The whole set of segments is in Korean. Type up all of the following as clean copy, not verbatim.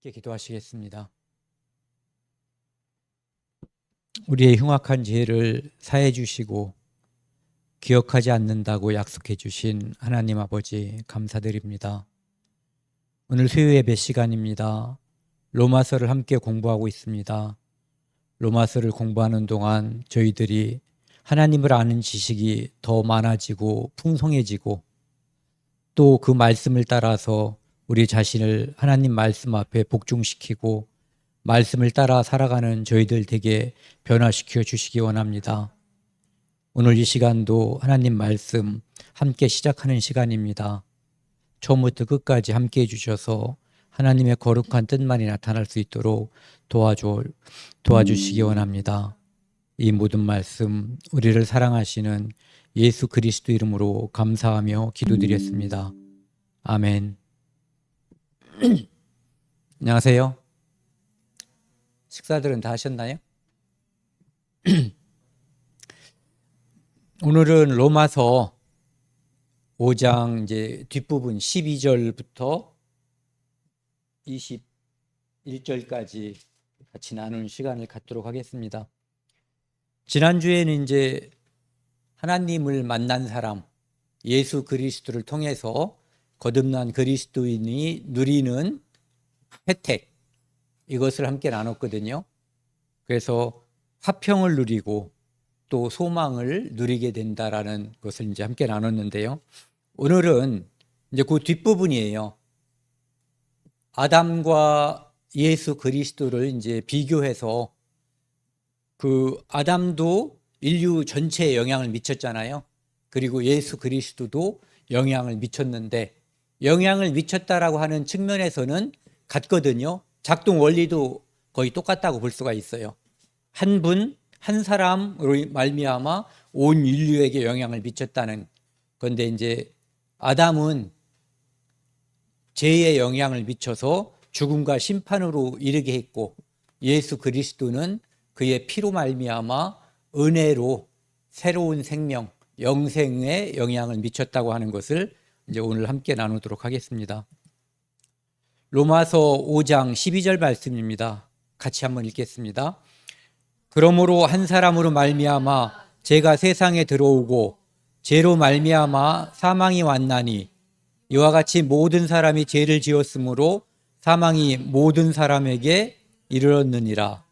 함께 기도하시겠습니다. 우리의 흉악한 죄를 사해 주시고 기억하지 않는다고 약속해 주신 하나님 아버지 감사드립니다. 오늘 수요 예배 시간입니다. 로마서를 함께 공부하고 있습니다. 로마서를 공부하는 동안 저희들이 하나님을 아는 지식이 더 많아지고 풍성해지고 또 그 말씀을 따라서 우리 자신을 하나님 말씀 앞에 복종시키고 말씀을 따라 살아가는 저희들 되게 변화시켜 주시기 원합니다. 오늘 이 시간도 하나님 말씀 함께 시작하는 시간입니다. 처음부터 끝까지 함께 해주셔서 하나님의 거룩한 뜻만이 나타날 수 있도록 도와주시기 원합니다. 이 모든 말씀 우리를 사랑하시는 예수 그리스도 이름으로 감사하며 기도드렸습니다. 아멘. 안녕하세요. 식사들은 다 하셨나요? 오늘은 로마서 5장 이제 뒷부분 12절부터 21절까지 같이 나누는 시간을 갖도록 하겠습니다. 지난주에는 이제 하나님을 만난 사람, 예수 그리스도를 통해서 거듭난 그리스도인이 누리는 혜택, 이것을 함께 나눴거든요. 그래서 화평을 누리고 또 소망을 누리게 된다라는 것을 이제 함께 나눴는데요. 오늘은 이제 그 뒷부분이에요. 아담과 예수 그리스도를 이제 비교해서 그 아담도 인류 전체에 영향을 미쳤잖아요. 그리고 예수 그리스도도 영향을 미쳤는데 영향을 미쳤다라고 하는 측면에서는 같거든요. 작동 원리도 거의 똑같다고 볼 수가 있어요. 한 분, 한 사람으로 말미암아 온 인류에게 영향을 미쳤다는 건데 이제 아담은 죄의 영향을 미쳐서 죽음과 심판으로 이르게 했고 예수 그리스도는 그의 피로 말미암아 은혜로 새로운 생명, 영생에 영향을 미쳤다고 하는 것을 이제 오늘 함께 나누도록 하겠습니다. 로마서 5장 12절 말씀입니다. 같이 한번 읽겠습니다. 그러므로 한 사람으로 말미암아 죄가 세상에 들어오고 죄로 말미암아 사망이 왔나니 이와 같이 모든 사람이 죄를 지었으므로 사망이 모든 사람에게 이르렀느니라.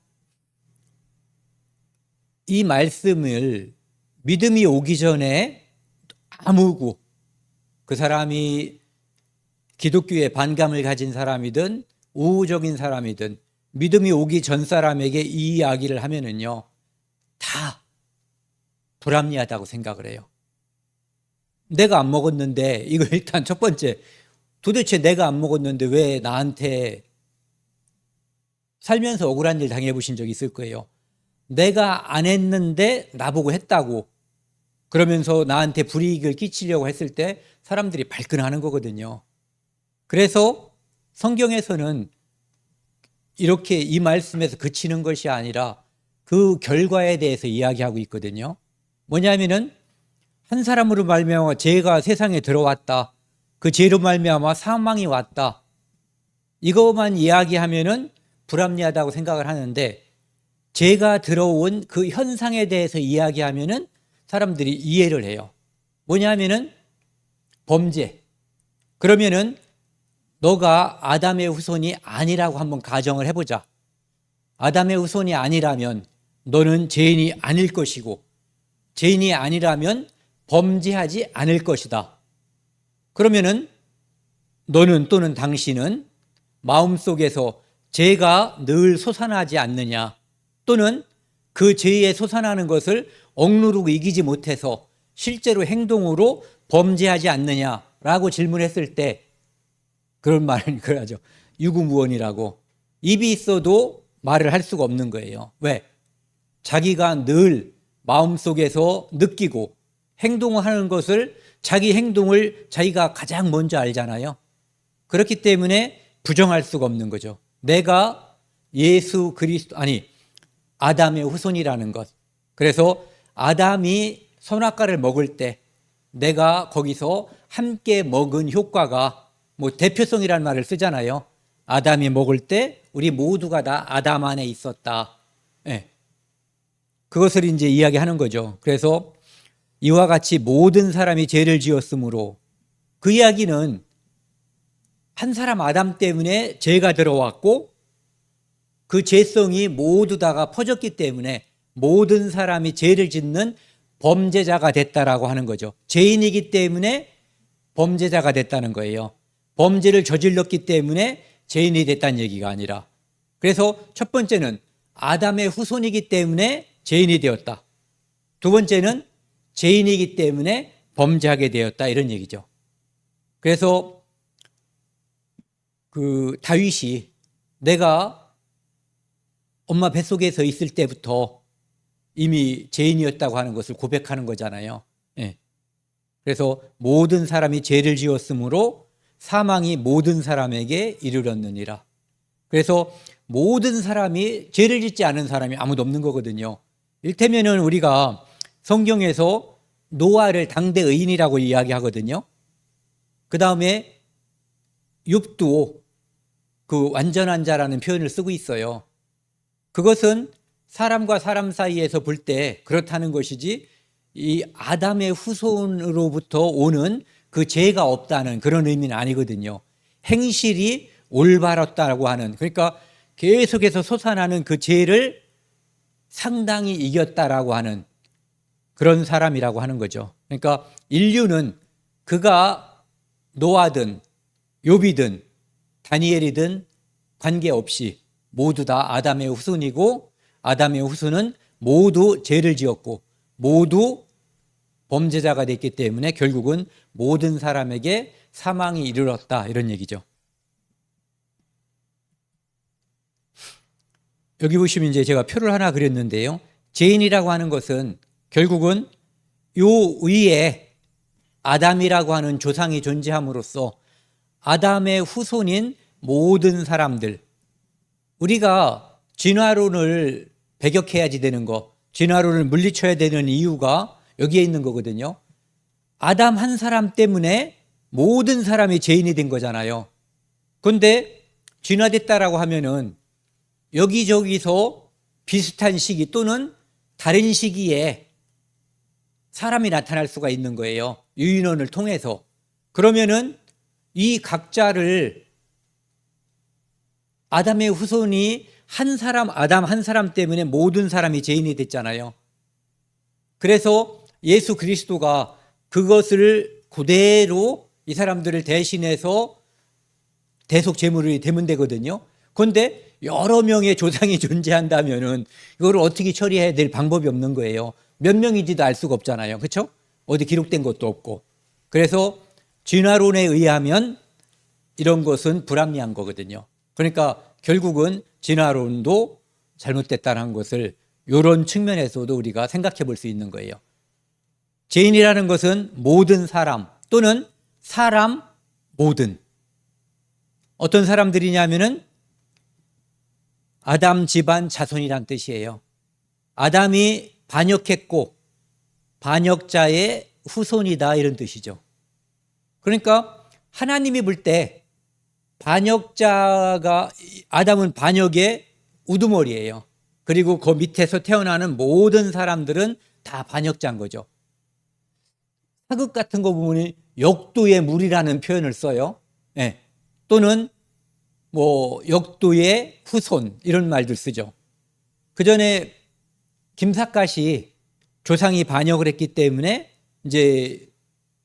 이 말씀을 믿음이 오기 전에 아무고 그 사람이 기독교에 반감을 가진 사람이든 우호적인 사람이든 믿음이 오기 전 사람에게 이 이야기를 하면은요 다 불합리하다고 생각을 해요. 내가 안 먹었는데 이거 일단 첫 번째 도대체 내가 안 먹었는데 왜 나한테 살면서 억울한 일 당해보신 적 있을 거예요. 내가 안 했는데 나보고 했다고 그러면서 나한테 불이익을 끼치려고 했을 때 사람들이 발끈하는 거거든요. 그래서 성경에서는 이렇게 이 말씀에서 그치는 것이 아니라 그 결과에 대해서 이야기하고 있거든요. 뭐냐면은 한 사람으로 말미암아 죄가 세상에 들어왔다. 그 죄로 말미암아 사망이 왔다. 이것만 이야기하면은 불합리하다고 생각을 하는데 죄가 들어온 그 현상에 대해서 이야기하면은 사람들이 이해를 해요. 뭐냐면은 범죄. 그러면은 너가 아담의 후손이 아니라고 한번 가정을 해보자. 아담의 후손이 아니라면 너는 죄인이 아닐 것이고 죄인이 아니라면 범죄하지 않을 것이다. 그러면은 너는 또는 당신은 마음속에서 죄가 늘 솟아나지 않느냐 또는 그 죄에 솟아나는 것을 억누르고 이기지 못해서 실제로 행동으로 범죄하지 않느냐라고 질문했을 때 그런 말은 그러죠. 유구무원이라고. 입이 있어도 말을 할 수가 없는 거예요. 왜? 자기가 늘 마음속에서 느끼고 행동을 하는 것을 자기 행동을 자기가 가장 먼저 알잖아요. 그렇기 때문에 부정할 수가 없는 거죠. 내가 예수 그리스도 아담의 후손이라는 것. 그래서 아담이 선악과를 먹을 때 내가 거기서 함께 먹은 효과가 뭐 대표성이라는 말을 쓰잖아요. 아담이 먹을 때 우리 모두가 다 아담 안에 있었다. 예. 그것을 이제 이야기하는 거죠. 그래서 이와 같이 모든 사람이 죄를 지었으므로, 그 이야기는 한 사람 아담 때문에 죄가 들어왔고 그 죄성이 모두 다가 퍼졌기 때문에 모든 사람이 죄를 짓는 범죄자가 됐다라고 하는 거죠. 죄인이기 때문에 범죄자가 됐다는 거예요. 범죄를 저질렀기 때문에 죄인이 됐다는 얘기가 아니라, 그래서 첫 번째는 아담의 후손이기 때문에 죄인이 되었다. 두 번째는 죄인이기 때문에 범죄하게 되었다, 이런 얘기죠. 그래서 그 다윗이 내가 엄마 뱃속에서 있을 때부터 이미 죄인이었다고 하는 것을 고백하는 거잖아요. 예. 그래서 모든 사람이 죄를 지었으므로 사망이 모든 사람에게 이르렀느니라. 그래서 모든 사람이, 죄를 짓지 않은 사람이 아무도 없는 거거든요. 일테면은 우리가 성경에서 노아를 당대 의인이라고 이야기하거든요. 그 다음에 욥도 그 완전한 자라는 표현을 쓰고 있어요. 그것은 사람과 사람 사이에서 볼 때 그렇다는 것이지, 이 아담의 후손으로부터 오는 그 죄가 없다는 그런 의미는 아니거든요. 행실이 올바랐다고 하는, 그러니까 계속해서 솟아나는 그 죄를 상당히 이겼다라고 하는 그런 사람이라고 하는 거죠. 그러니까 인류는 그가 노아든 욥이든 다니엘이든 관계없이 모두 다 아담의 후손이고, 아담의 후손은 모두 죄를 지었고 모두 범죄자가 됐기 때문에 결국은 모든 사람에게 사망이 이르렀다, 이런 얘기죠. 여기 보시면 이제 제가 표를 하나 그렸는데요. 죄인이라고 하는 것은 결국은 요 위에 아담이라고 하는 조상이 존재함으로써 아담의 후손인 모든 사람들, 우리가 진화론을 배격해야지 되는 거, 진화론을 물리쳐야 되는 이유가 여기에 있는 거거든요. 아담 한 사람 때문에 모든 사람이 죄인이 된 거잖아요. 그런데 진화됐다라고 하면은 여기저기서 비슷한 시기 또는 다른 시기에 사람이 나타날 수가 있는 거예요. 유인원을 통해서. 그러면은 이 각자를, 아담의 후손이 한 사람, 아담 한 사람 때문에 모든 사람이 죄인이 됐잖아요. 그래서 예수 그리스도가 그것을 그대로 이 사람들을 대신해서 대속 제물이 되면 되거든요. 그런데 여러 명의 조상이 존재한다면은 이거를 어떻게 처리해야 될 방법이 없는 거예요. 몇 명인지도 알 수가 없잖아요. 그렇죠? 어디 기록된 것도 없고. 그래서 진화론에 의하면 이런 것은 불합리한 거거든요. 그러니까 결국은 진화론도 잘못됐다는 것을 이런 측면에서도 우리가 생각해 볼 수 있는 거예요. 죄인이라는 것은 모든 사람 또는 사람 모든, 어떤 사람들이냐면은 아담 집안 자손이란 뜻이에요. 아담이 반역했고 반역자의 후손이다, 이런 뜻이죠. 그러니까 하나님이 볼 때 반역자가, 아담은 반역의 우두머리예요. 그리고 그 밑에서 태어나는 모든 사람들은 다 반역자인 거죠. 사극 같은 거 보면 역도의 물이라는 표현을 써요. 네. 또는 뭐 역도의 후손, 이런 말들 쓰죠. 그 전에 김삿갓이 조상이 반역을 했기 때문에 이제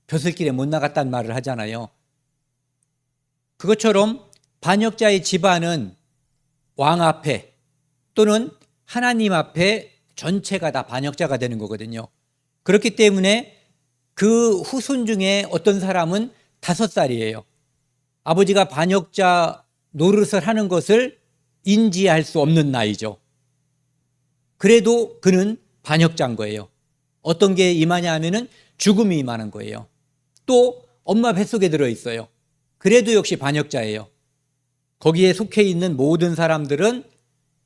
벼슬길에 못 나갔다는 말을 하잖아요. 그것처럼 반역자의 집안은 왕 앞에 또는 하나님 앞에 전체가 다 반역자가 되는 거거든요. 그렇기 때문에 그 후손 중에 어떤 사람은 5살이에요. 아버지가 반역자 노릇을 하는 것을 인지할 수 없는 나이죠. 그래도 그는 반역자인 거예요. 어떤 게 임하냐 하면은 죽음이 임하는 거예요. 또 엄마 뱃속에 들어있어요. 그래도 역시 반역자예요. 거기에 속해 있는 모든 사람들은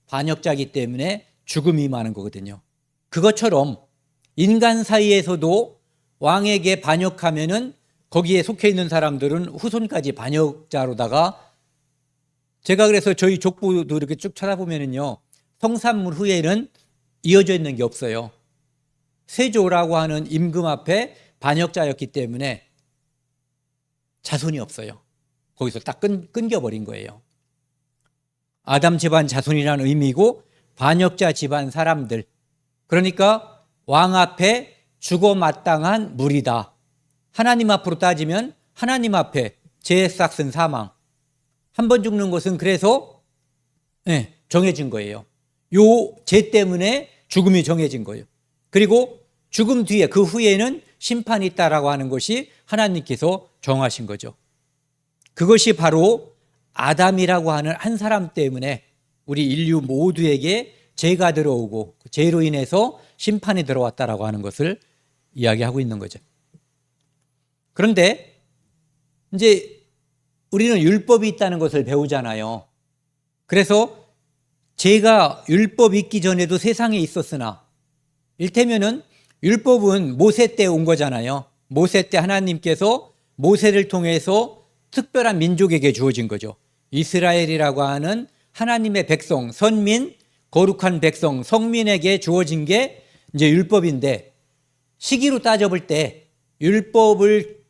반역자이기 때문에 죽음이 임하는 거거든요. 그것처럼 인간 사이에서도 왕에게 반역하면은 거기에 속해 있는 사람들은 후손까지 반역자로다가 제가 그래서 저희 족보도 이렇게 쭉 찾아보면은요, 성산물 후에는 이어져 있는 게 없어요. 세조라고 하는 임금 앞에 반역자였기 때문에 자손이 없어요. 거기서 딱 끊겨버린 거예요. 아담 집안 자손이라는 의미고 반역자 집안 사람들. 그러니까 왕 앞에 죽어 마땅한 무리다. 하나님 앞으로 따지면 하나님 앞에 죄의 싹슨 사망. 한 번 죽는 것은 그래서 정해진 거예요. 요 죄 때문에 죽음이 정해진 거예요. 그리고 죽음 뒤에 그 후에는 심판이 있다라고 하는 것이 하나님께서 정하신 거죠. 그것이 바로 아담이라고 하는 한 사람 때문에 우리 인류 모두에게 죄가 들어오고 그 죄로 인해서 심판이 들어왔다라고 하는 것을 이야기하고 있는 거죠. 그런데 이제 우리는 율법이 있다는 것을 배우잖아요. 그래서 죄가 율법이 있기 전에도 세상에 있었으나, 일테면은 율법은 모세 때 온 거잖아요. 모세 때 하나님께서 모세를 통해서 특별한 민족에게 주어진 거죠. 이스라엘이라고 하는 하나님의 백성, 선민, 거룩한 백성, 성민에게 주어진 게 이제 율법인데, 시기로 따져볼 때 율법을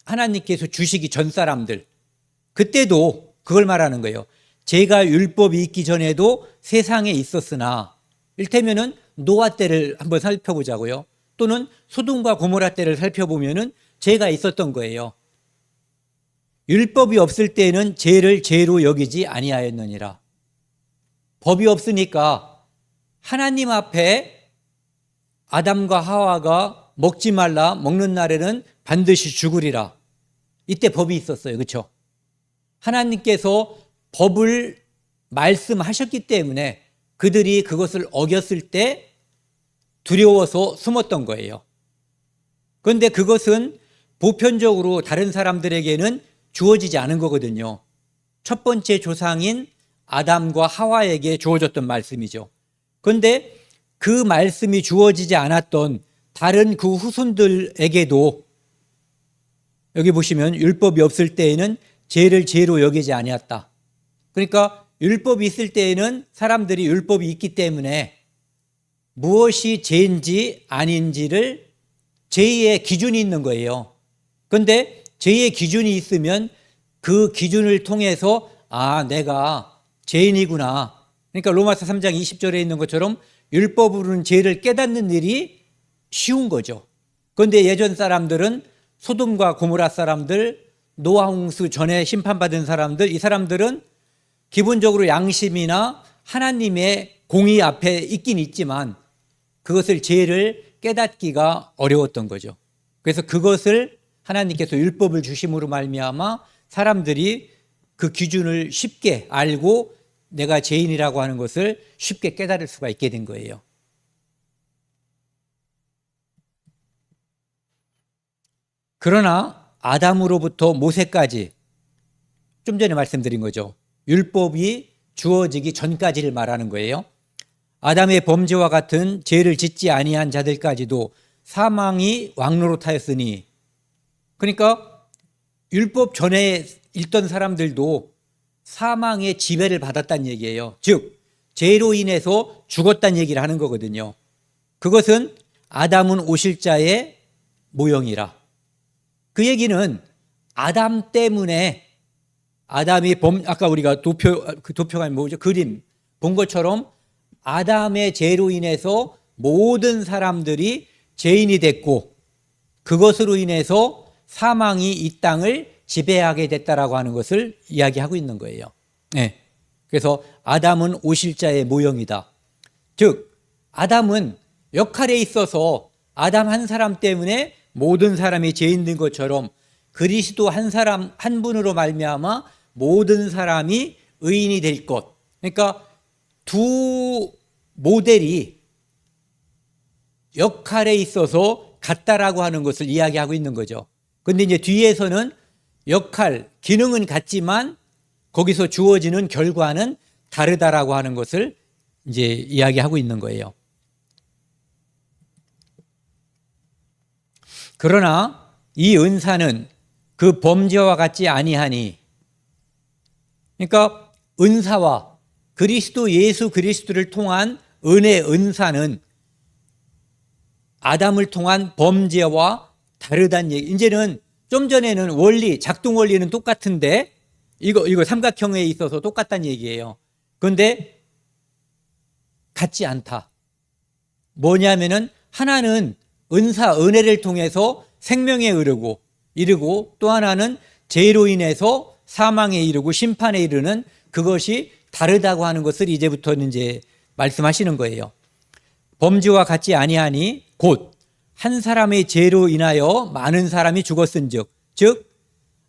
하나님께서 주시기 전 사람들, 그때도 그걸 말하는 거예요. 죄가 율법이 있기 전에도 세상에 있었으나, 일테면은 노아 때를 한번 살펴보자고요. 또는 소돔과 고모라 때를 살펴보면은 죄가 있었던 거예요. 율법이 없을 때는 죄를 죄로 여기지 아니하였느니라. 법이 없으니까 하나님 앞에 아담과 하와가 먹지 말라, 먹는 날에는 반드시 죽으리라. 이때 법이 있었어요. 그렇죠? 하나님께서 법을 말씀하셨기 때문에 그들이 그것을 어겼을 때 두려워서 숨었던 거예요. 그런데 그것은 보편적으로 다른 사람들에게는 주어지지 않은 거거든요. 첫 번째 조상인 아담과 하와에게 주어졌던 말씀이죠. 그런데 그 말씀이 주어지지 않았던 다른 그 후손들에게도, 여기 보시면 율법이 없을 때에는 죄를 죄로 여기지 아니었다. 그러니까 율법이 있을 때에는 사람들이 율법이 있기 때문에 무엇이 죄인지 아닌지를 죄의 기준이 있는 거예요. 그런데 죄의 기준이 있으면 그 기준을 통해서 내가 죄인이구나. 그러니까 로마서 3장 20절에 있는 것처럼 율법으로는 죄를 깨닫는 일이 쉬운 거죠. 그런데 예전 사람들은 소돔과 고모라 사람들, 노아 홍수 전에 심판받은 사람들, 이 사람들은 기본적으로 양심이나 하나님의 공의 앞에 있긴 있지만 그것을 죄를 깨닫기가 어려웠던 거죠. 그래서 그것을 하나님께서 율법을 주심으로 말미암아 사람들이 그 기준을 쉽게 알고 내가 죄인이라고 하는 것을 쉽게 깨달을 수가 있게 된 거예요. 그러나 아담으로부터 모세까지, 좀 전에 말씀드린 거죠. 율법이 주어지기 전까지를 말하는 거예요. 아담의 범죄와 같은 죄를 짓지 아니한 자들까지도 사망이 왕노릇하였으니, 그러니까 율법 전에 있던 사람들도 사망의 지배를 받았다는 얘기예요. 즉 죄로 인해서 죽었다는 얘기를 하는 거거든요. 그것은 아담은 오실자의 모형이라. 그 얘기는 아담 때문에 아담이 아까 우리가 도표가 뭐죠? 그림 본 것처럼 아담의 죄로 인해서 모든 사람들이 죄인이 됐고 그것으로 인해서 사망이 이 땅을 지배하게 됐다라고 하는 것을 이야기하고 있는 거예요. 네. 그래서 아담은 오실자의 모형이다. 즉 아담은 역할에 있어서 아담 한 사람 때문에 모든 사람이 죄인 된 것처럼 그리스도 한 사람 한 분으로 말미암아 모든 사람이 의인이 될 것. 그러니까 두 모델이 역할에 있어서 같다라고 하는 것을 이야기하고 있는 거죠. 그런데 이제 뒤에서는 역할, 기능은 같지만 거기서 주어지는 결과는 다르다라고 하는 것을 이제 이야기하고 있는 거예요. 그러나 이 은사는 그 범죄와 같지 아니하니, 그러니까 은사와 그리스도 예수 그리스도를 통한 은혜 은사는 아담을 통한 범죄와 다르다는 얘기. 이제는 좀 전에는 원리, 작동 원리는 똑같은데 이거 삼각형에 있어서 똑같다는 얘기예요. 그런데 같지 않다. 뭐냐면은 하나는 은사, 은혜를 통해서 생명에 이르고 또 하나는 죄로 인해서 사망에 이르고 심판에 이르는 그것이 다르다고 하는 것을 이제부터는 이제 말씀하시는 거예요. 범죄와 같지 아니하니 곧 한 사람의 죄로 인하여 많은 사람이 죽었은즉, 즉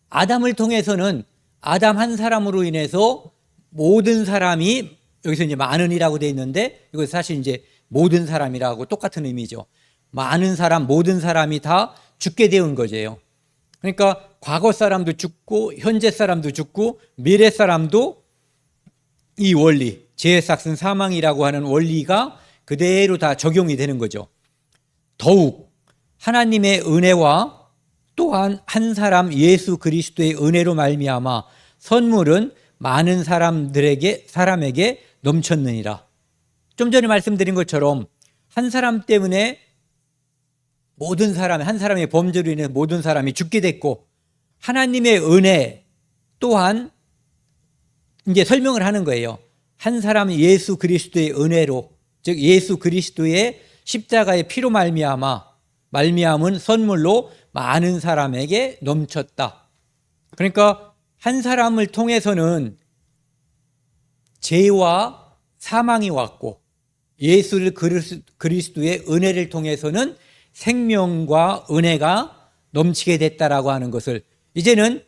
아담을 통해서는 아담 한 사람으로 인해서 모든 사람이, 여기서 이제 많은이라고 되어 있는데 이거 사실 이제 모든 사람이라고 똑같은 의미죠. 많은 사람, 모든 사람이 다 죽게 되는 거죠. 그러니까 과거 사람도 죽고 현재 사람도 죽고 미래 사람도 이 원리, 죄의 삭은 사망이라고 하는 원리가 그대로 다 적용이 되는 거죠. 더욱 하나님의 은혜와 또한 한 사람 예수 그리스도의 은혜로 말미암아 선물은 많은 사람에게 넘쳤느니라. 좀 전에 말씀드린 것처럼 한 사람 때문에 모든 사람, 한 사람의 범죄로 인해 모든 사람이 죽게 됐고, 하나님의 은혜 또한 이제 설명을 하는 거예요. 한 사람이 예수 그리스도의 은혜로, 즉 예수 그리스도의 십자가의 피로 말미암은 선물로 많은 사람에게 넘쳤다. 그러니까 한 사람을 통해서는 죄와 사망이 왔고, 예수 그리스도의 은혜를 통해서는 생명과 은혜가 넘치게 됐다라고 하는 것을 이제는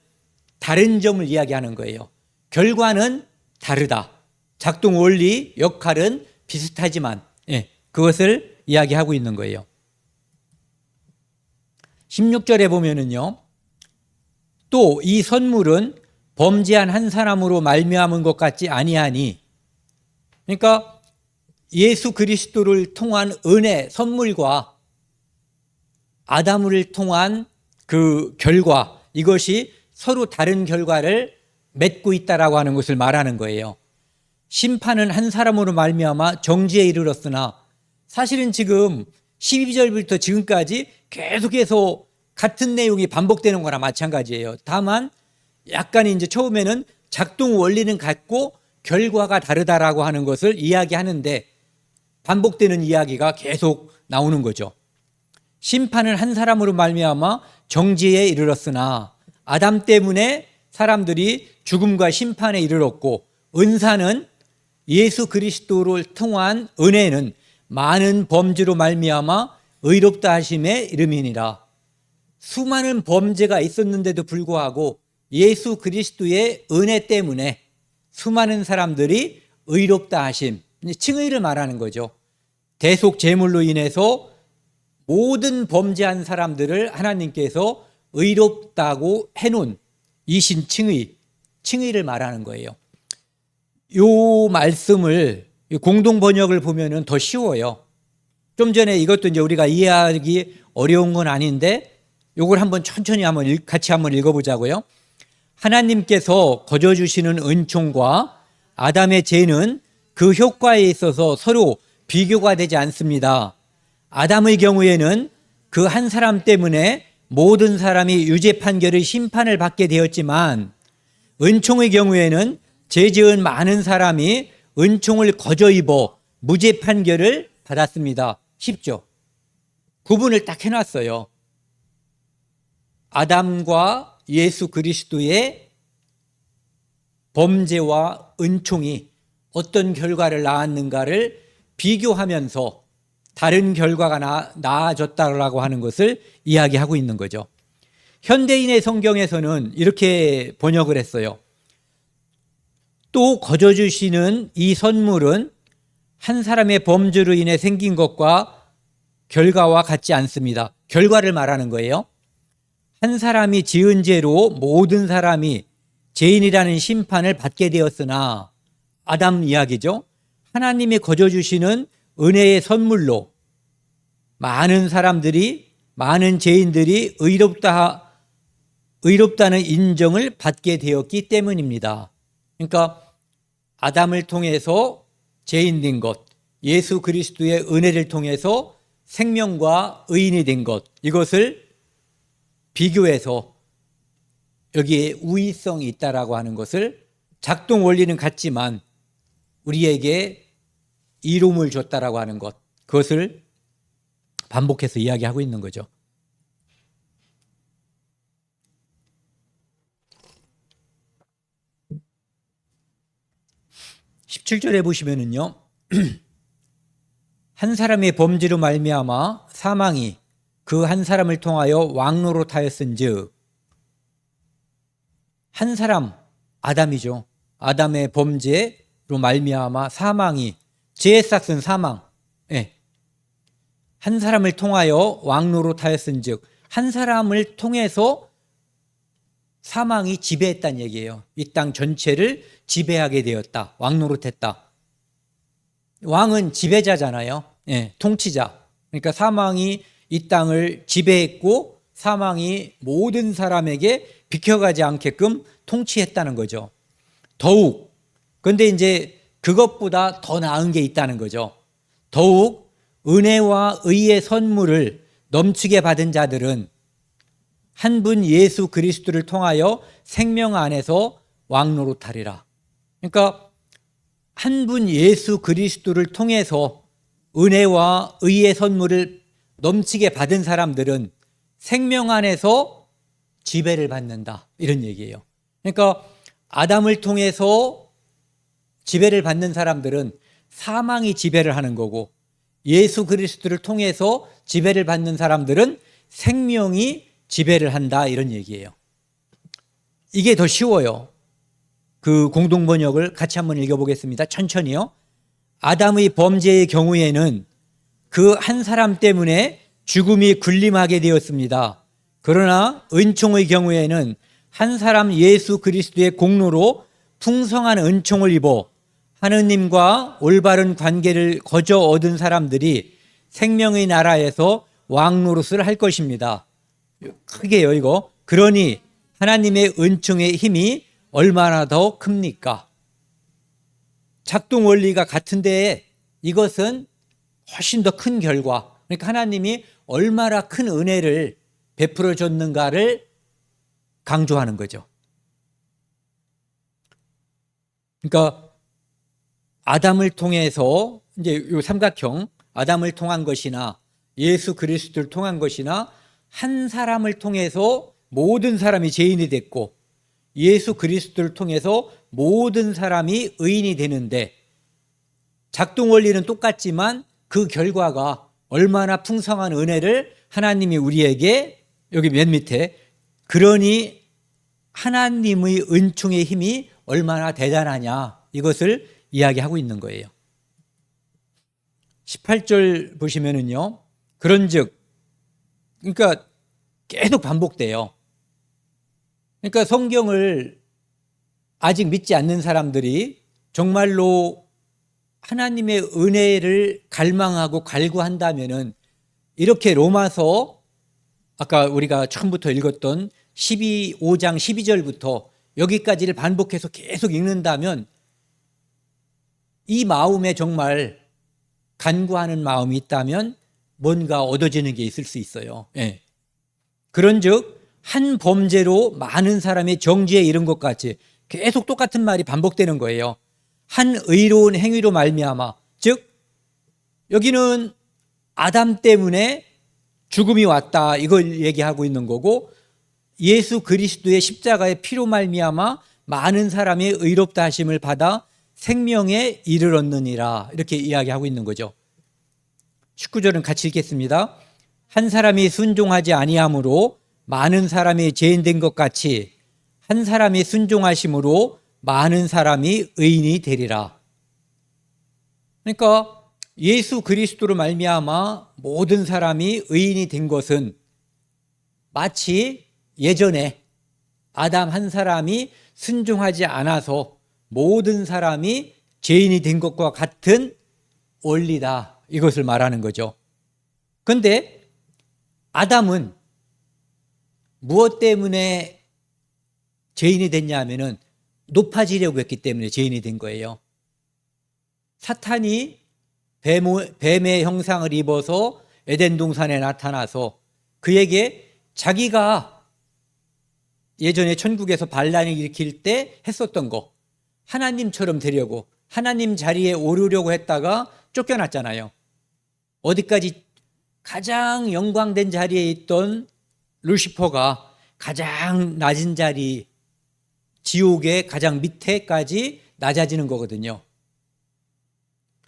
다른 점을 이야기하는 거예요. 결과는 다르다. 작동 원리, 역할은 비슷하지만 그것을 이야기하고 있는 거예요. 16절에 보면은요. 또 이 선물은 범죄한 한 사람으로 말미암은 것 같지 아니하니, 그러니까 예수 그리스도를 통한 은혜, 선물과 아담을 통한 그 결과, 이것이 서로 다른 결과를 맺고 있다라고 하는 것을 말하는 거예요. 심판은 한 사람으로 말미암아 정죄에 이르렀으나, 사실은 지금 12절부터 지금까지 계속해서 같은 내용이 반복되는 거나 마찬가지예요. 다만 약간 이제 처음에는 작동 원리는 같고 결과가 다르다라고 하는 것을 이야기하는데 반복되는 이야기가 계속 나오는 거죠. 심판은 한 사람으로 말미암아 정죄에 이르렀으나, 아담 때문에 사람들이 죽음과 심판에 이르렀고, 은사는 예수 그리스도를 통한 은혜는 많은 범죄로 말미암아 의롭다 하심에 이름이니라. 수많은 범죄가 있었는데도 불구하고 예수 그리스도의 은혜 때문에 수많은 사람들이 의롭다 하심, 칭의를 말하는 거죠. 대속 제물로 인해서 모든 범죄한 사람들을 하나님께서 의롭다고 해놓은 이신 칭의를 말하는 거예요. 이 말씀을 공동 번역을 보면은 더 쉬워요. 좀 전에 이것도 이제 우리가 이해하기 어려운 건 아닌데 이걸 한번 천천히 같이 한번 읽어보자고요. 하나님께서 거저 주시는 은총과 아담의 죄는 그 효과에 있어서 서로 비교가 되지 않습니다. 아담의 경우에는 그 한 사람 때문에 모든 사람이 유죄 판결의 심판을 받게 되었지만, 은총의 경우에는 죄 지은 많은 사람이 은총을 거저 입어 무죄 판결을 받았습니다. 쉽죠? 구분을 딱 해놨어요. 아담과 예수 그리스도의 범죄와 은총이 어떤 결과를 낳았는가를 비교하면서 다른 결과가 나아졌다고 하는 것을 이야기하고 있는 거죠. 현대인의 성경에서는 이렇게 번역을 했어요. 또 거저 주시는 이 선물은 한 사람의 범죄로 인해 생긴 것과 결과와 같지 않습니다. 결과를 말하는 거예요. 한 사람이 지은 죄로 모든 사람이 죄인이라는 심판을 받게 되었으나, 아담 이야기죠. 하나님이 거저 주시는 은혜의 선물로 많은 죄인들이 의롭다는 인정을 받게 되었기 때문입니다. 그러니까 아담을 통해서 죄인된 것, 예수 그리스도의 은혜를 통해서 생명과 의인이 된 것, 이것을 비교해서 여기에 우위성이 있다라고 하는 것을, 작동 원리는 같지만 우리에게 이로움을 줬다라고 하는 것, 그것을 반복해서 이야기하고 있는 거죠. 17절에 보시면은요, 한 사람의 범죄로 말미암아 사망이 그 한 사람을 통하여 왕노릇하였은즉, 한 사람, 아담이죠. 아담의 범죄로 말미암아 사망이, 죄의 싹은 사망, 한 사람을 통하여 왕노릇하였은즉, 한 사람을 통해서 사망이 지배했다는 얘기예요. 이 땅 전체를 지배하게 되었다. 왕노릇했다. 왕은 지배자잖아요. 통치자. 그러니까 사망이 이 땅을 지배했고, 사망이 모든 사람에게 비켜가지 않게끔 통치했다는 거죠. 더욱, 그런데 이제 그것보다 더 나은 게 있다는 거죠. 더욱 은혜와 의의 선물을 넘치게 받은 자들은 한 분 예수 그리스도를 통하여 생명 안에서 왕노릇하리라. 그러니까 한 분 예수 그리스도를 통해서 은혜와 의의 선물을 넘치게 받은 사람들은 생명 안에서 지배를 받는다, 이런 얘기예요. 그러니까 아담을 통해서 지배를 받는 사람들은 사망이 지배를 하는 거고, 예수 그리스도를 통해서 지배를 받는 사람들은 생명이 지배를 한다, 이런 얘기예요. 이게 더 쉬워요. 그 공동번역을 같이 한번 읽어보겠습니다. 천천히요. 아담의 범죄의 경우에는 그 한 사람 때문에 죽음이 군림하게 되었습니다. 그러나 은총의 경우에는 한 사람 예수 그리스도의 공로로 풍성한 은총을 입어 하느님과 올바른 관계를 거저 얻은 사람들이 생명의 나라에서 왕노릇을 할 것입니다. 크게요, 이거. 그러니 하나님의 은총의 힘이 얼마나 더 큽니까? 작동 원리가 같은데 이것은 훨씬 더 큰 결과, 그러니까 하나님이 얼마나 큰 은혜를 베풀어 줬는가를 강조하는 거죠. 그러니까 아담을 통해서, 이제 이 삼각형, 아담을 통한 것이나 예수 그리스도를 통한 것이나 한 사람을 통해서 모든 사람이 죄인이 됐고, 예수 그리스도를 통해서 모든 사람이 의인이 되는데, 작동 원리는 똑같지만 그 결과가 얼마나 풍성한 은혜를 하나님이 우리에게, 여기 맨 밑에, 그러니 하나님의 은총의 힘이 얼마나 대단하냐, 이것을 이야기하고 있는 거예요. 18절 보시면은요, 그런즉, 그러니까 계속 반복돼요. 그러니까 성경을 아직 믿지 않는 사람들이 정말로 하나님의 은혜를 갈망하고 갈구한다면은, 이렇게 로마서, 아까 우리가 처음부터 읽었던 5장 12절부터 여기까지를 반복해서 계속 읽는다면, 이 마음에 정말 간구하는 마음이 있다면 뭔가 얻어지는 게 있을 수 있어요. 그런즉 한 범죄로 많은 사람이 정죄에 이른 것 같이 계속 똑같은 말이 반복되는 거예요. 한 의로운 행위로 말미암아, 즉 여기는 아담 때문에 죽음이 왔다, 이걸 얘기하고 있는 거고, 예수 그리스도의 십자가의 피로 말미암아 많은 사람이 의롭다 하심을 받아 생명에 이르렀느니라, 이렇게 이야기하고 있는 거죠. 19절은 같이 읽겠습니다. 한 사람이 순종하지 아니함으로 많은 사람이 죄인된 것 같이 한 사람이 순종하심으로 많은 사람이 의인이 되리라. 그러니까 예수 그리스도로 말미암아 모든 사람이 의인이 된 것은 마치 예전에 아담 한 사람이 순종하지 않아서 모든 사람이 죄인이 된 것과 같은 원리다, 이것을 말하는 거죠. 그런데 아담은 무엇 때문에 죄인이 됐냐 하면은 높아지려고 했기 때문에 죄인이 된 거예요. 사탄이 뱀의 형상을 입어서 에덴 동산에 나타나서 그에게 자기가 예전에 천국에서 반란을 일으킬 때 했었던 거, 하나님처럼 되려고, 하나님 자리에 오르려고 했다가 쫓겨났잖아요. 어디까지? 가장 영광된 자리에 있던 루시퍼가 가장 낮은 자리, 지옥의 가장 밑에까지 낮아지는 거거든요.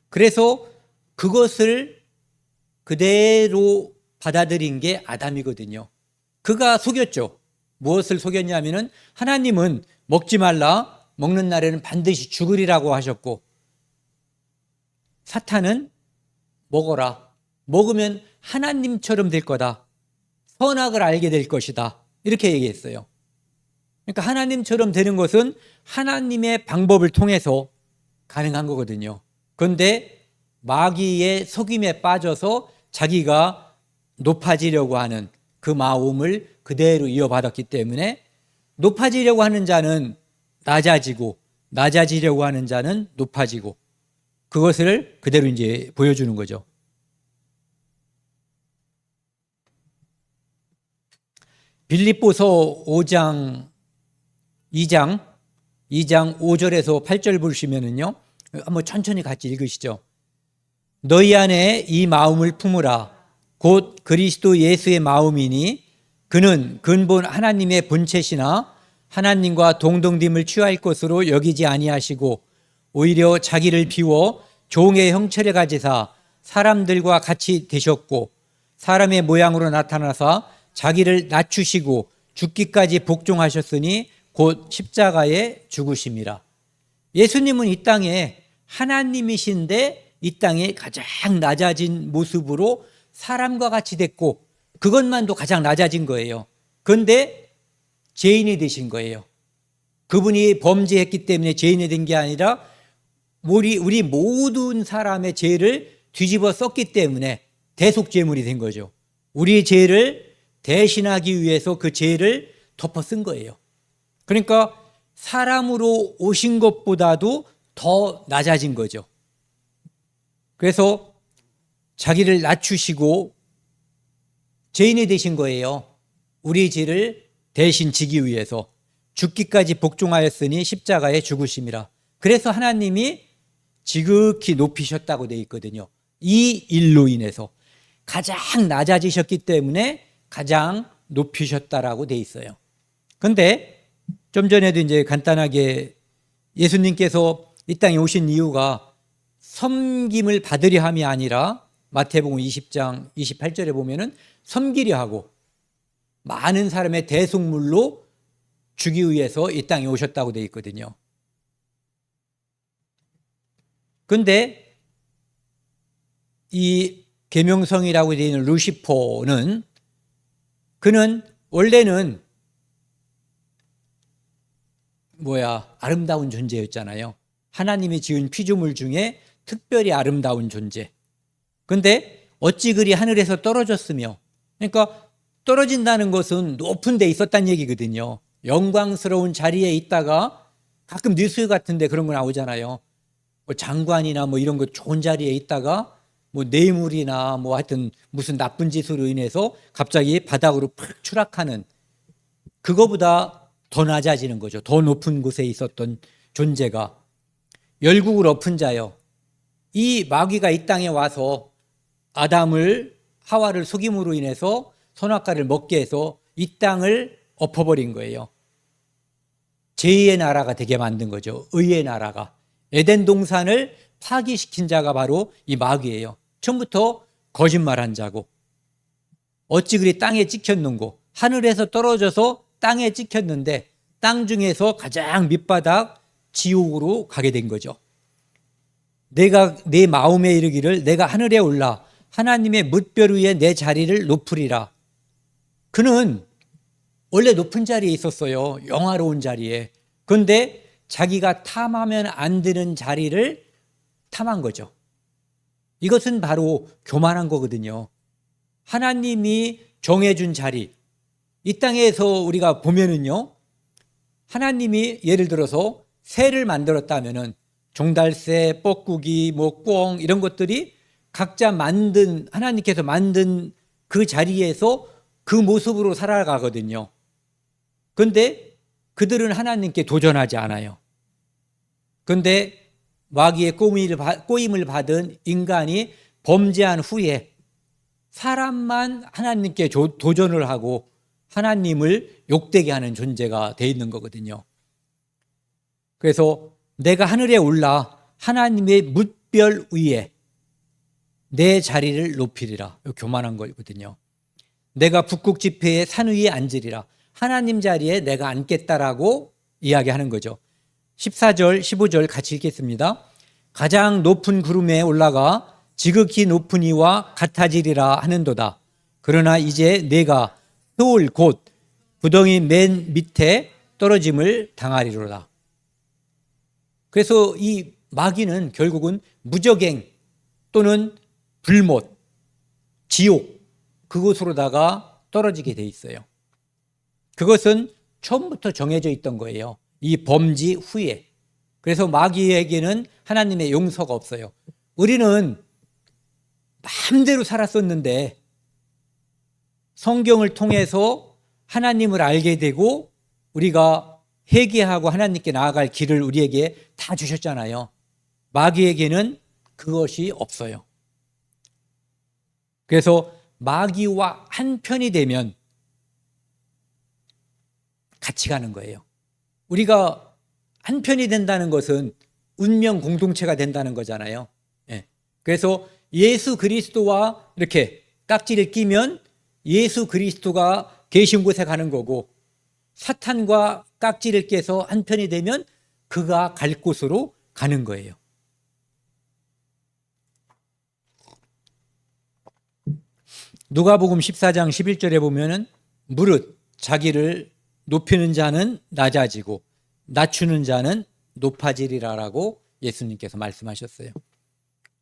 그래서 그것을 그대로 받아들인 게 아담이거든요. 그가 속였죠. 무엇을 속였냐면은 하나님은 먹지 말라, 먹는 날에는 반드시 죽으리라고 하셨고, 사탄은 먹어라, 먹으면 하나님처럼 될 거다, 선악을 알게 될 것이다, 이렇게 얘기했어요. 그러니까 하나님처럼 되는 것은 하나님의 방법을 통해서 가능한 거거든요. 그런데 마귀의 속임에 빠져서 자기가 높아지려고 하는 그 마음을 그대로 이어받았기 때문에 높아지려고 하는 자는 낮아지고 낮아지려고 하는 자는 높아지고, 그것을 그대로 이제 보여주는 거죠. 빌립보서 2장 5절에서 8절 보시면은요, 한번 천천히 같이 읽으시죠. 너희 안에 이 마음을 품으라. 곧 그리스도 예수의 마음이니 그는 근본 하나님의 본체시나 하나님과 동등됨을 취할 것으로 여기지 아니하시고 오히려 자기를 비워 종의 형체를 가지사 사람들과 같이 되셨고 사람의 모양으로 나타나사 자기를 낮추시고 죽기까지 복종하셨으니 곧 십자가에 죽으심이라. 예수님은 이 땅에 하나님이신데 이 땅에 가장 낮아진 모습으로 사람과 같이 됐고, 그것만도 가장 낮아진 거예요. 그런데 죄인이 되신 거예요. 그분이 범죄했기 때문에 죄인이 된 게 아니라 우리 모든 사람의 죄를 뒤집어 썼기 때문에 대속죄물이 된 거죠. 우리의 죄를 대신하기 위해서 그 죄를 덮어 쓴 거예요. 그러니까 사람으로 오신 것보다도 더 낮아진 거죠. 그래서 자기를 낮추시고 죄인이 되신 거예요. 우리 죄를 대신 지기 위해서 죽기까지 복종하였으니 십자가에 죽으심이라. 그래서 하나님이 지극히 높이셨다고 되어 있거든요. 이 일로 인해서 가장 낮아지셨기 때문에 가장 높이셨다라고 되어 있어요. 그런데 좀 전에도 이제 간단하게 예수님께서 이 땅에 오신 이유가 섬김을 받으려 함이 아니라 마태복음 20장 28절에 보면은 섬기려 하고 많은 사람의 대속물로 주기 위해서 이 땅에 오셨다고 되어 있거든요. 그런데 이 계명성이라고 되어 있는 루시퍼는 그는 원래는 아름다운 존재였잖아요. 하나님이 지은 피조물 중에 특별히 아름다운 존재. 그런데 어찌 그리 하늘에서 떨어졌으며, 그러니까 떨어진다는 것은 높은 데 있었다는 얘기거든요. 영광스러운 자리에 있다가 가끔 뉴스 같은 데 그런 거 나오잖아요. 장관이나 이런 거 좋은 자리에 있다가 뇌물이나 하여튼 무슨 나쁜 짓으로 인해서 갑자기 바닥으로 팍 추락하는, 그거보다 더 낮아지는 거죠. 더 높은 곳에 있었던 존재가 열국을 엎은 자요. 이 마귀가 이 땅에 와서 아담을, 하와를 속임으로 인해서 선악과를 먹게 해서 이 땅을 엎어버린 거예요. 죄의 나라가 되게 만든 거죠. 의의 나라가. 에덴 동산을 파기시킨 자가 바로 이 마귀예요. 처음부터 거짓말한 자고, 어찌 그리 땅에 찍혔는고, 하늘에서 떨어져서 땅에 찍혔는데 땅 중에서 가장 밑바닥 지옥으로 가게 된 거죠. 내가 내 마음에 이르기를 내가 하늘에 올라 하나님의 뭇별 위에 내 자리를 높으리라. 그는 원래 높은 자리에 있었어요. 영화로운 자리에. 그런데 자기가 탐하면 안 되는 자리를 탐한 거죠. 이것은 바로 교만한 거거든요. 하나님이 정해준 자리, 이 땅에서 우리가 보면은요, 하나님이 예를 들어서 새를 만들었다면은 종달새, 뻐꾸기, 꿩 이런 것들이 각자 만든 하나님께서 만든 그 자리에서 그 모습으로 살아가거든요. 그런데 그들은 하나님께 도전하지 않아요. 그런데 마귀의 꼬임을 받은 인간이 범죄한 후에 사람만 하나님께 도전을 하고 하나님을 욕되게 하는 존재가 돼 있는 거거든요. 그래서 내가 하늘에 올라 하나님의 뭇별 위에 내 자리를 높이리라. 교만한 거거든요. 내가 북극 지폐의 산 위에 앉으리라. 하나님 자리에 내가 앉겠다라고 이야기하는 거죠. 14절, 15절 같이 읽겠습니다. 가장 높은 구름에 올라가 지극히 높은 이와 같아지리라 하는도다. 그러나 이제 내가 소울 곧 구덩이 맨 밑에 떨어짐을 당하리로다. 그래서 이 마귀는 결국은 무적행 또는 불못, 지옥 그곳으로다가 떨어지게 돼 있어요. 그것은 처음부터 정해져 있던 거예요. 이 범죄 후에. 그래서 마귀에게는 하나님의 용서가 없어요. 우리는 마음대로 살았었는데 성경을 통해서 하나님을 알게 되고 우리가 회개하고 하나님께 나아갈 길을 우리에게 다 주셨잖아요. 마귀에게는 그것이 없어요. 그래서 마귀와 한편이 되면 같이 가는 거예요. 우리가 한편이 된다는 것은 운명 공동체가 된다는 거잖아요. 그래서 예수 그리스도와 이렇게 깍지를 끼면 예수 그리스도가 계신 곳에 가는 거고, 사탄과 깍지를 깨서 한편이 되면 그가 갈 곳으로 가는 거예요. 누가복음 14장 11절에 보면은 무릇 자기를 높이는 자는 낮아지고 낮추는 자는 높아지리라라고 예수님께서 말씀하셨어요.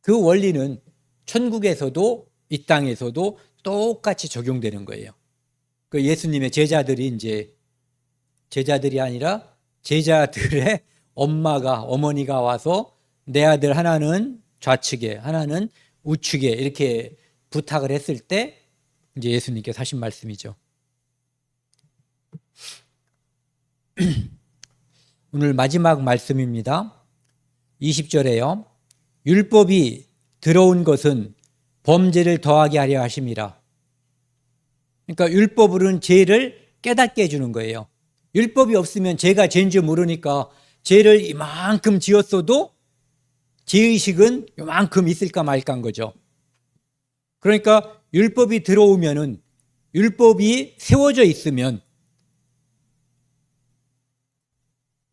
그 원리는 천국에서도 이 땅에서도 똑같이 적용되는 거예요. 그 예수님의 제자들이 아니라 제자들의 어머니가 와서 내 아들 하나는 좌측에 하나는 우측에 이렇게 부탁을 했을 때 이제 예수님께서 하신 말씀이죠. 오늘 마지막 말씀입니다. 20절에요. 율법이 들어온 것은 범죄를 더하게 하려 하심이라. 그러니까 율법으로는 죄를 깨닫게 해주는 거예요. 율법이 없으면 죄가 죄인 줄 모르니까 죄를 이만큼 지었어도 죄의식은 이만큼 있을까 말까인 거죠. 그러니까 율법이 들어오면은, 율법이 세워져 있으면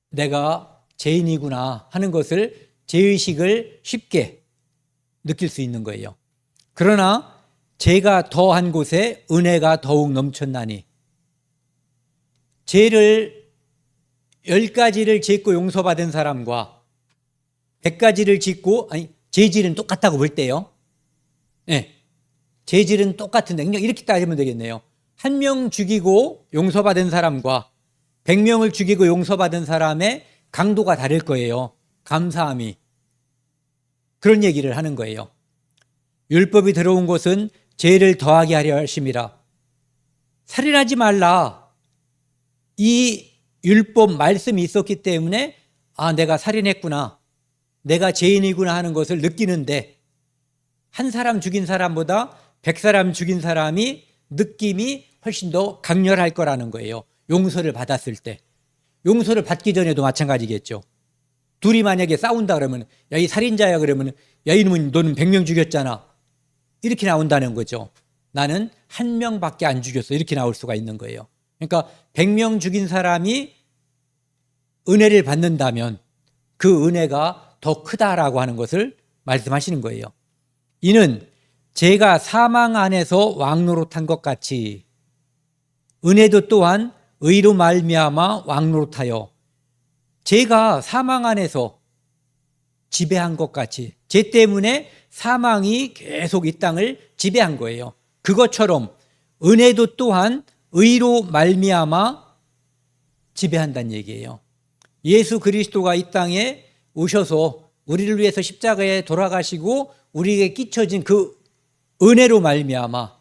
내가 죄인이구나 하는 것을, 죄의식을 쉽게 느낄 수 있는 거예요. 그러나 죄가 더한 곳에 은혜가 더욱 넘쳤나니, 죄를 10가지를 짓고 용서받은 사람과 100가지를 짓고, 죄질은 똑같다고 볼 때요. 죄질은 똑같은데 그냥 이렇게 따지면 되겠네요. 1명 죽이고 용서받은 사람과 100명을 죽이고 용서받은 사람의 강도가 다를 거예요. 감사함이. 그런 얘기를 하는 거예요. 율법이 들어온 것은 죄를 더하게 하려 하심이라. 살인하지 말라. 이 율법 말씀이 있었기 때문에 내가 살인했구나, 내가 죄인이구나 하는 것을 느끼는데, 한 사람 죽인 사람보다 100사람 죽인 사람이 느낌이 훨씬 더 강렬할 거라는 거예요. 용서를 받았을 때. 용서를 받기 전에도 마찬가지겠죠. 둘이 만약에 싸운다 그러면, 야, 이 살인자야 그러면, 야, 이놈은 너는 100명 죽였잖아, 이렇게 나온다는 거죠. 나는 1명밖에 안 죽였어, 이렇게 나올 수가 있는 거예요. 그러니까 100명 죽인 사람이 은혜를 받는다면 그 은혜가 더 크다라고 하는 것을 말씀하시는 거예요. 이는 죄가 사망 안에서 왕노릇한 것 같이 은혜도 또한 의로 말미암아 왕노릇하여, 죄가 사망 안에서 지배한 것 같이, 죄 때문에 사망이 계속 이 땅을 지배한 거예요. 그것처럼 은혜도 또한 의로 말미암아 지배한다는 얘기예요. 예수 그리스도가 이 땅에 오셔서 우리를 위해서 십자가에 돌아가시고 우리에게 끼쳐진 그 은혜로 말미암아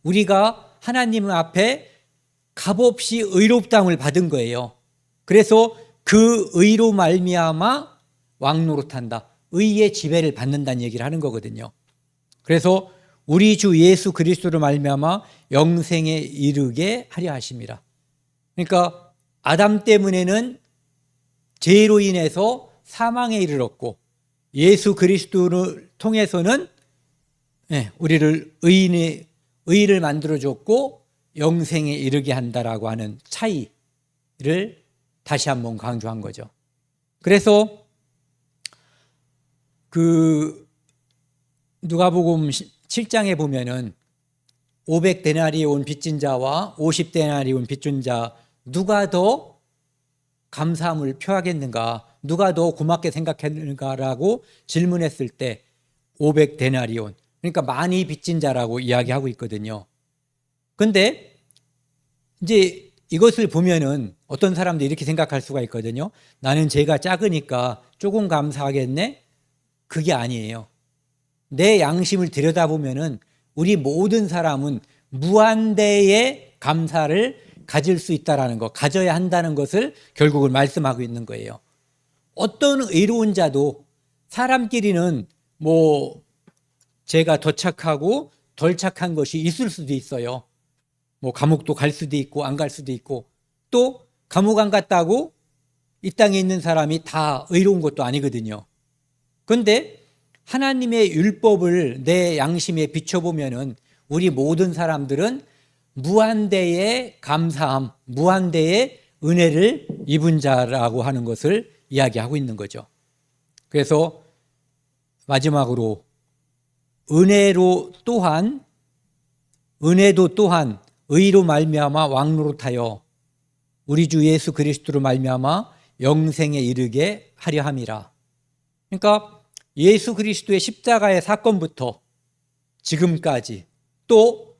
우리가 하나님 앞에 값없이 의롭다함을 받은 거예요. 그래서 그 의로 말미암아 왕노릇한다. 의의 지배를 받는다는 얘기를 하는 거거든요. 그래서 우리 주 예수 그리스도로 말미암아 영생에 이르게 하려 하심이라. 그러니까 아담 때문에는 죄로 인해서 사망에 이르렀고 예수 그리스도를 통해서는 우리를 의를 만들어줬고 영생에 이르게 한다라고 하는 차이를 다시 한번 강조한 거죠. 그래서 그 누가복음 7장에 보면은 500데나리온 빚진 자와 50데나리온 빚진 자 누가 더 감사함을 표하겠는가, 누가 더 고맙게 생각했는가라고 질문했을 때 500데나리온, 그러니까 많이 빚진 자라고 이야기하고 있거든요. 근데 이제 이것을 보면은 어떤 사람들이 이렇게 생각할 수가 있거든요. 나는 죄가 작으니까 조금 감사하겠네? 그게 아니에요. 내 양심을 들여다보면은 우리 모든 사람은 무한대의 감사를 가질 수 있다라는 것, 가져야 한다는 것을 결국은 말씀하고 있는 거예요. 어떤 의로운 자도 사람끼리는 뭐 죄가 더 착하고 덜 착한 것이 있을 수도 있어요. 뭐 감옥도 갈 수도 있고 안 갈 수도 있고, 또 감옥 안 갔다고 이 땅에 있는 사람이 다 의로운 것도 아니거든요. 그런데 하나님의 율법을 내 양심에 비춰보면은 우리 모든 사람들은 무한대의 감사함, 무한대의 은혜를 입은 자라고 하는 것을 이야기하고 있는 거죠. 그래서 마지막으로 은혜도 또한 의로 말미암아 왕노릇하여 우리 주 예수 그리스도로 말미암아 영생에 이르게 하려 함이라. 그러니까 예수 그리스도의 십자가의 사건부터 지금까지, 또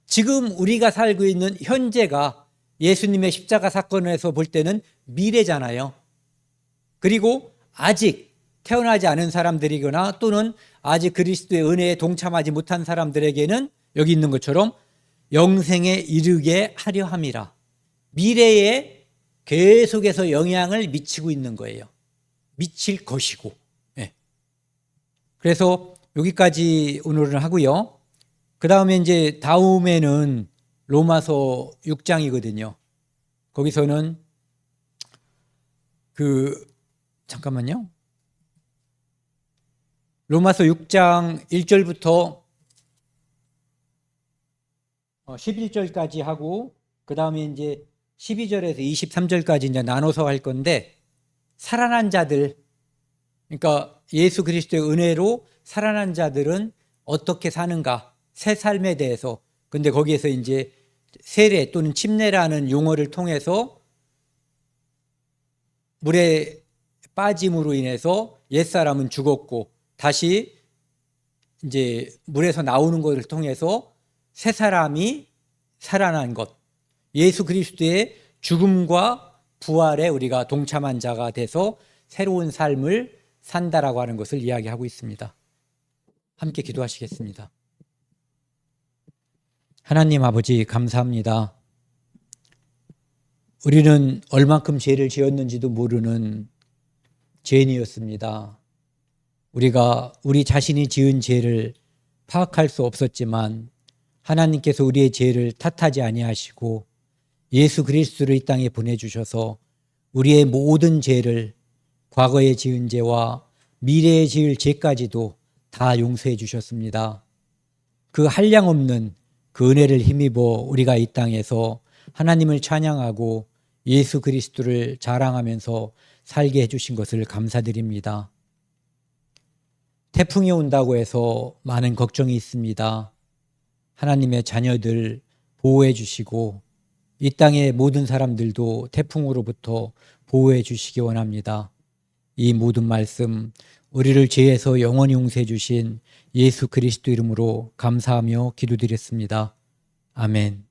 지금 우리가 살고 있는 현재가 예수님의 십자가 사건에서 볼 때는 미래잖아요. 그리고 아직 태어나지 않은 사람들이거나 또는 아직 그리스도의 은혜에 동참하지 못한 사람들에게는 여기 있는 것처럼 영생에 이르게 하려 함이라. 미래에 계속해서 영향을 미치고 있는 거예요. 미칠 것이고. 그래서 여기까지 오늘은 하고요. 그 다음에 이제 다음에는 로마서 6장이거든요. 거기서는 잠깐만요. 로마서 6장 1절부터 11절까지 하고, 그 다음에 이제 12절에서 23절까지 이제 나눠서 할 건데, 살아난 자들, 그러니까 예수 그리스도의 은혜로 살아난 자들은 어떻게 사는가, 새 삶에 대해서. 근데 거기에서 이제 세례 또는 침례라는 용어를 통해서 물에 빠짐으로 인해서 옛사람은 죽었고 다시 이제 물에서 나오는 것을 통해서 새 사람이 살아난 것, 예수 그리스도의 죽음과 부활에 우리가 동참한 자가 돼서 새로운 삶을 산다라고 하는 것을 이야기하고 있습니다. 함께 기도하시겠습니다. 하나님 아버지, 감사합니다. 우리는 얼만큼 죄를 지었는지도 모르는 죄인이었습니다. 우리가 우리 자신이 지은 죄를 파악할 수 없었지만 하나님께서 우리의 죄를 탓하지 아니하시고 예수 그리스도를 이 땅에 보내주셔서 우리의 모든 죄를, 과거에 지은 죄와 미래에 지을 죄까지도 다 용서해 주셨습니다. 그 한량없는 그 은혜를 힘입어 우리가 이 땅에서 하나님을 찬양하고 예수 그리스도를 자랑하면서 살게 해주신 것을 감사드립니다. 태풍이 온다고 해서 많은 걱정이 있습니다. 하나님의 자녀들 보호해 주시고 이 땅의 모든 사람들도 태풍으로부터 보호해 주시기 원합니다. 이 모든 말씀 우리를 죄에서 영원히 용서해 주신 예수 그리스도 이름으로 감사하며 기도드렸습니다. 아멘.